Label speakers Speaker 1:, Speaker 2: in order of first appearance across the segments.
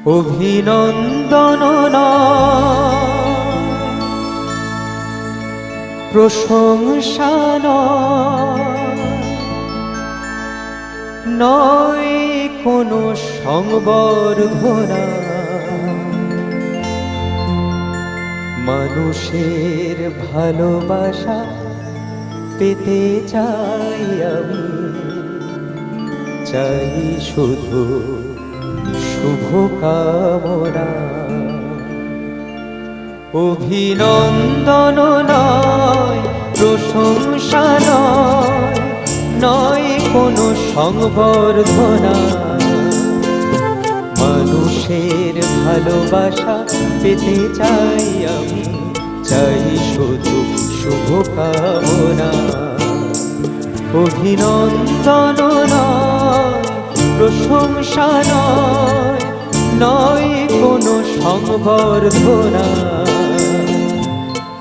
Speaker 1: অভিনন্দন প্রশংসা নয় কোনো সংবর্ধনা, মানুষের ভালোবাসা পেতে চাই আমি, চাই শুধু শুভকামনা। অভিনন্দন নয় প্রশংসা নয় কোনো সংবর্ধনা, মানুষের ভালোবাসা পেতে চাই আমি, চাই শুধু শুভকামনা। অভিনন্দন নয় প্রশংসা নয় কোনো সংবর্ধনা,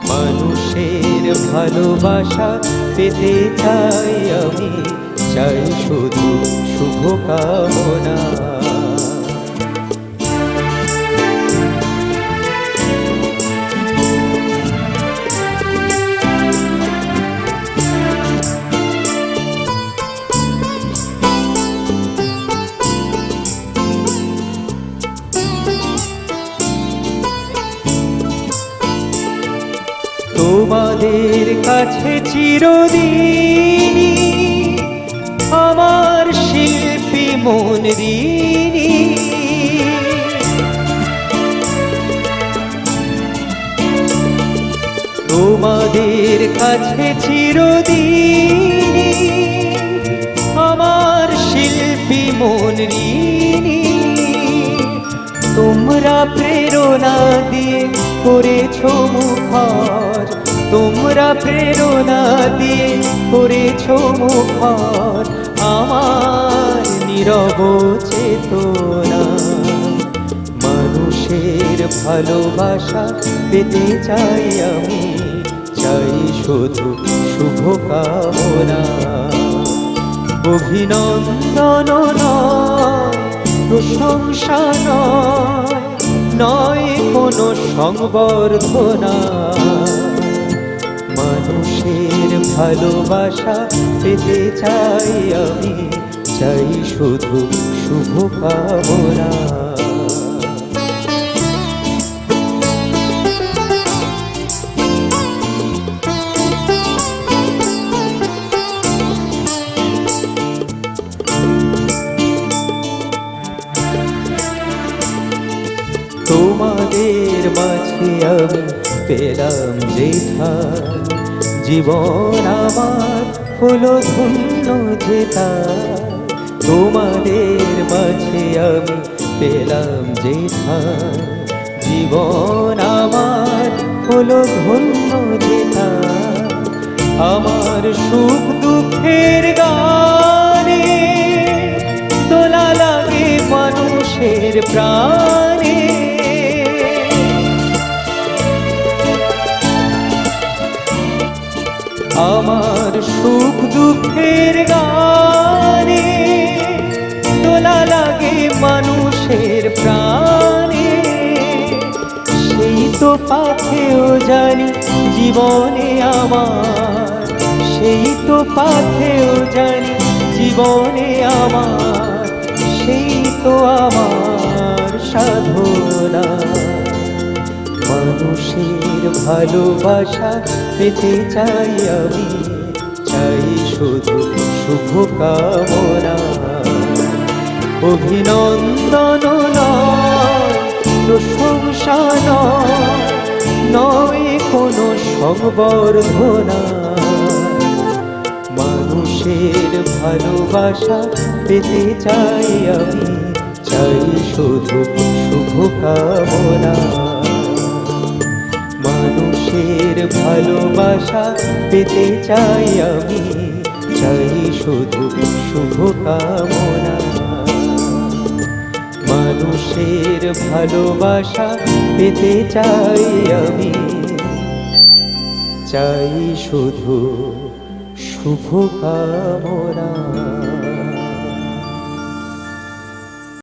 Speaker 1: মানুষের ভালোবাসা পেতে চাই আমি, চাই শুধু শুভকামনা। তোমাদের কাছে চিরদিনই আমার শিল্পী মন ঋণী, তোমাদের কাছে চিরদিনই আমার শিল্পী মন ঋণী। তোমরা প্রেরণা দিয়ে করেছো মুখর, তোমরা প্রেরণা দিয়ে করেছো মুখর আমার নীরব চেতনা। মানুষের ভালোবাসা পেতে চাই আমি, চাই শুধু শুভকামনা। অভিনন্দন নয় প্রশংসা নয় কোনো সংবর্ধনা, মানুষের ভালোবাসা পেতে চাই আমি, চাই শুধু শুভকামনা। তোমাদের মাঝে আমি পেলাম যেথা, জীবন আমার হলো ধন্য যেথা। তোমাদের মাঝে আমি পেলাম যেথা, জীবন আমার হলো ধন্য যেথা। আমার সুখ দুঃখের গানে দোলা লাগে মানুষের প্রাণে, আমার সুখ দুঃখের গানে দোলা লাগে মানুষের প্রাণে। সেই তো পাথেও জানি জীবনে আমার, সেই তো পাথেও জানি জীবনে আমার, সেই তো আমার সাধনা। মানুষের ভালোবাসা পেতে চাই আমি, চাই শুধু শুভকামনা। অভিনন্দন নয় প্রশংসা নয় কোনো সংবর্ধনা, মানুষের ভালোবাসা পেতে চাই আমি, চাই শুধু শুভকামনা। মানুষের ভালোবাসা পেতে চাই আমি, চাই শুধু শুভকামনা। মানুষের ভালোবাসা পেতে চাই আমি, চাই শুধু শুভকামনা।